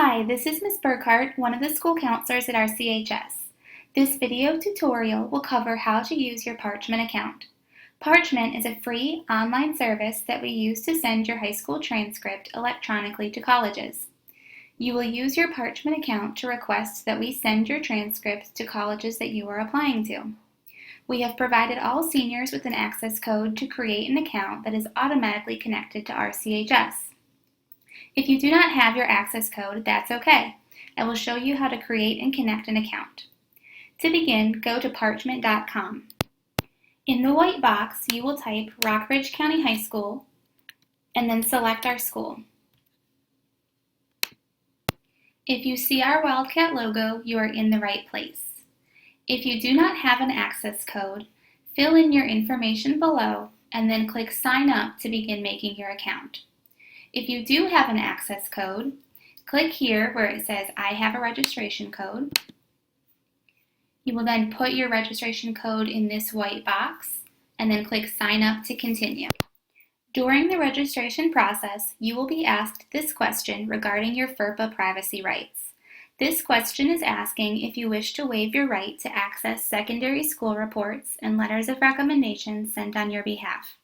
Hi, this is Ms. Burkhart, one of the school counselors at RCHS. This video tutorial will cover how to use your Parchment account. Parchment is a free online service that we use to send your high school transcript electronically to colleges. You will use your Parchment account to request that we send your transcripts to colleges that you are applying to. We have provided all seniors with an access code to create an account that is automatically connected to RCHS. If you do not have your access code, that's okay. I will show you how to create and connect an account. To begin, go to parchment.com. In the white box, you will type Rockbridge County High School and then select our school. If you see our Wildcat logo, you are in the right place. If you do not have an access code, fill in your information below and then click Sign Up to begin making your account. If you do have an access code, click here where it says I have a registration code. You will then put your registration code in this white box and then click Sign Up to continue. During the registration process, you will be asked this question regarding your FERPA privacy rights. This question is asking if you wish to waive your right to access secondary school reports and letters of recommendation sent on your behalf.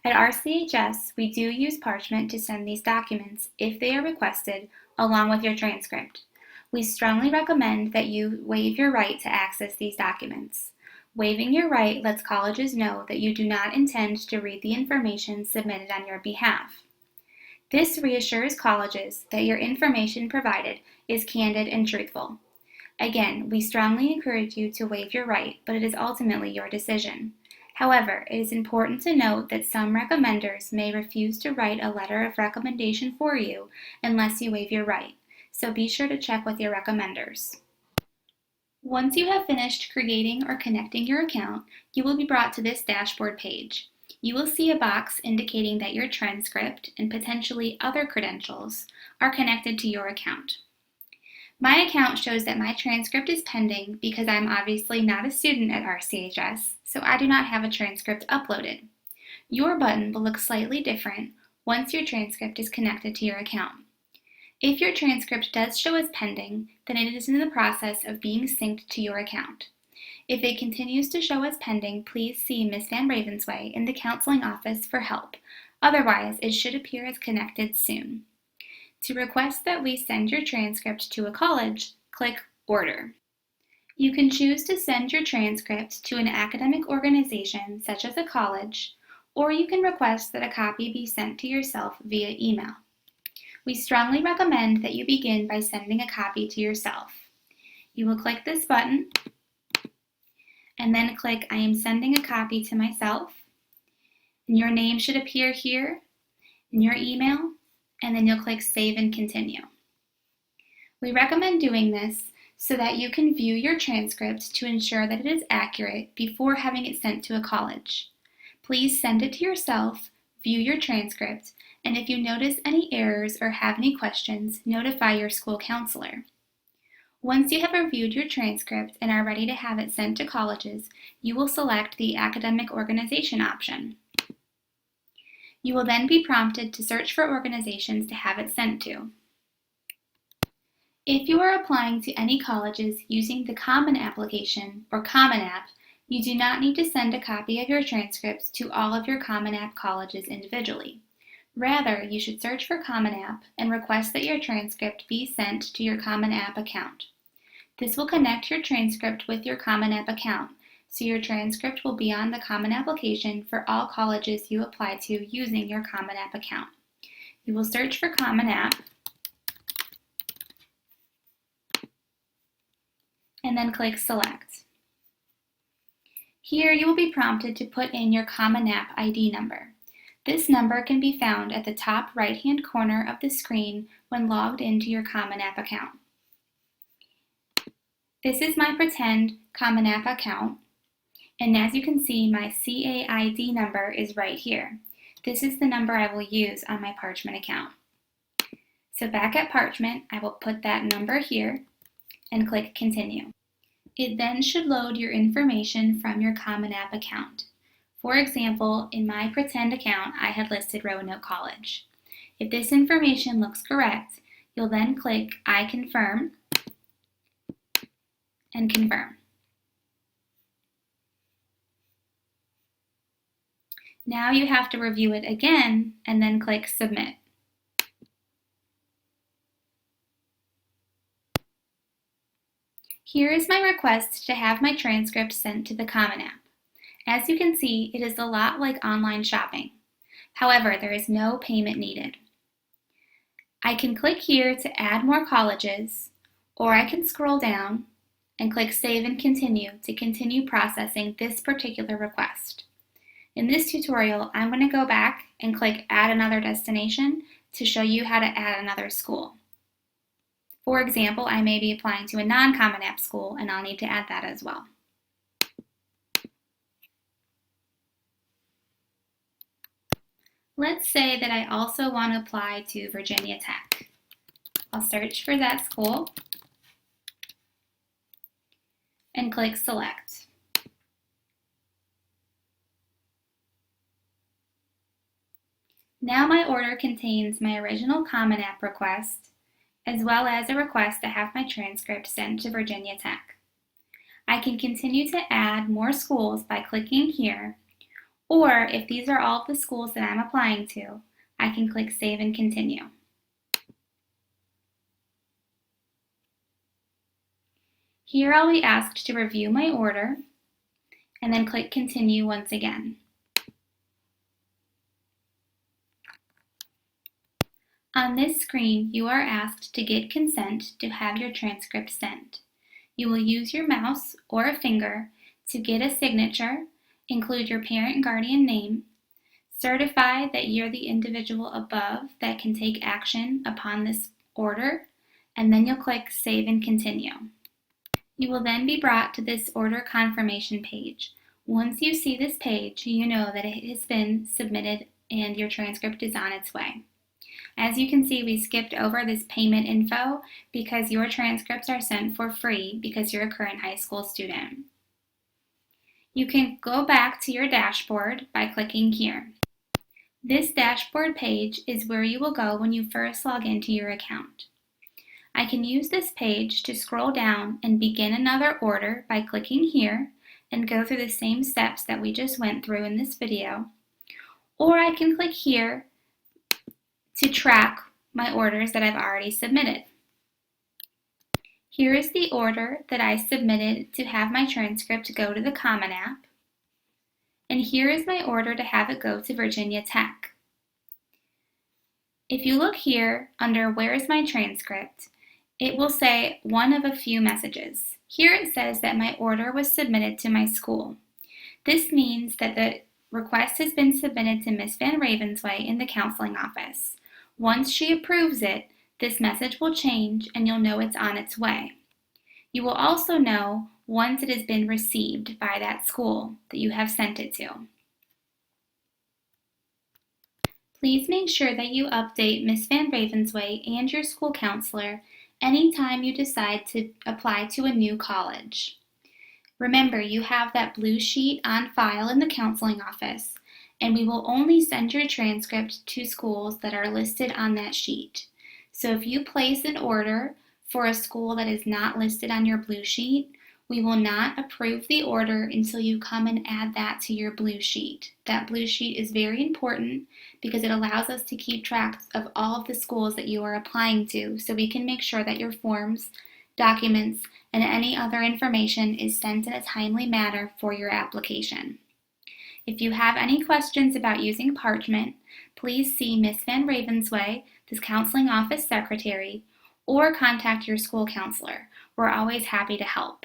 At RCHS, we do use Parchment to send these documents if they are requested, along with your transcript. We strongly recommend that you waive your right to access these documents. Waiving your right lets colleges know that you do not intend to read the information submitted on your behalf. This reassures colleges that your information provided is candid and truthful. Again, we strongly encourage you to waive your right, but it is ultimately your decision. However, it is important to note that some recommenders may refuse to write a letter of recommendation for you unless you waive your right, so be sure to check with your recommenders. Once you have finished creating or connecting your account, you will be brought to this dashboard page. You will see a box indicating that your transcript and potentially other credentials are connected to your account. My account shows that my transcript is pending because I'm obviously not a student at RCHS, so I do not have a transcript uploaded. Your button will look slightly different once your transcript is connected to your account. If your transcript does show as pending, then it is in the process of being synced to your account. If it continues to show as pending, please see Ms. Van Ravensway in the counseling office for help. Otherwise, it should appear as connected soon. To request that we send your transcript to a college, click Order. You can choose to send your transcript to an academic organization such as a college, or you can request that a copy be sent to yourself via email. We strongly recommend that you begin by sending a copy to yourself. You will click this button and then click I am sending a copy to myself, and your name should appear here in your email, and then you'll click Save and Continue. We recommend doing this so that you can view your transcript to ensure that it is accurate before having it sent to a college. Please send it to yourself, view your transcript, and if you notice any errors or have any questions, notify your school counselor. Once you have reviewed your transcript and are ready to have it sent to colleges, you will select the Academic Organization option. You will then be prompted to search for organizations to have it sent to. If you are applying to any colleges using the Common application or Common App, you do not need to send a copy of your transcripts to all of your Common App colleges individually. Rather, you should search for Common App and request that your transcript be sent to your Common App account. This will connect your transcript with your Common App account, so your transcript will be on the Common application for all colleges you apply to using your Common App account. You will search for Common App and then click Select. Here you will be prompted to put in your Common App ID number. This number can be found at the top right-hand corner of the screen when logged into your Common App account. This is my pretend Common App account, and as you can see, my CAID number is right here. This is the number I will use on my Parchment account. So back at Parchment, I will put that number here and click Continue. It then should load your information from your Common App account. For example, in my pretend account, I had listed Roanoke College. If this information looks correct, You'll then click I confirm and confirm. Now you have to review it again and then click Submit. Here is my request to have my transcript sent to the Common App. As you can see, it is a lot like online shopping. However, there is no payment needed. I can click here to add more colleges, or I can scroll down and click Save and Continue to continue processing this particular request. In this tutorial, I'm going to go back and click Add Another Destination to show you how to add another school. For example, I may be applying to a non-Common App school and I'll need to add that as well. Let's say that I also want to apply to Virginia Tech. I'll search for that school and click Select. Now my order contains my original Common App request, as well as a request to have my transcript sent to Virginia Tech. I can continue to add more schools by clicking here, or if these are all of the schools that I'm applying to, I can click Save and Continue. Here I'll be asked to review my order and then click Continue once again. On this screen, you are asked to get consent to have your transcript sent. You will use your mouse or a finger to get a signature, include your parent and guardian name, certify that you're the individual above that can take action upon this order, and then you'll click Save and Continue. You will then be brought to this order confirmation page. Once you see this page, you know that it has been submitted and your transcript is on its way. As you can see, we skipped over this payment info because your transcripts are sent for free because you're a current high school student. You can go back to your dashboard by clicking here. This dashboard page is where you will go when you first log into your account. I can use this page to scroll down and begin another order by clicking here and go through the same steps that we just went through in this video. Or I can click here to track my orders that I've already submitted. Here is the order that I submitted to have my transcript go to the Common App. And here is my order to have it go to Virginia Tech. If you look here under Where is my transcript, it will say one of a few messages. Here it says that my order was submitted to my school. This means that the request has been submitted to Ms. Van Ravensway in the counseling office. Once she approves it, this message will change and you'll know it's on its way. You will also know once it has been received by that school that you have sent it to. Please make sure that you update Ms. Van Ravensway and your school counselor anytime you decide to apply to a new college. Remember, you have that blue sheet on file in the counseling office, and we will only send your transcript to schools that are listed on that sheet. So if you place an order for a school that is not listed on your blue sheet, we will not approve the order until you come and add that to your blue sheet. That blue sheet is very important because it allows us to keep track of all of the schools that you are applying to, so we can make sure that your forms, documents, and any other information is sent in a timely manner for your application. If you have any questions about using Parchment, please see Ms. Van Ravensway, the counseling office secretary, or contact your school counselor. We're always happy to help.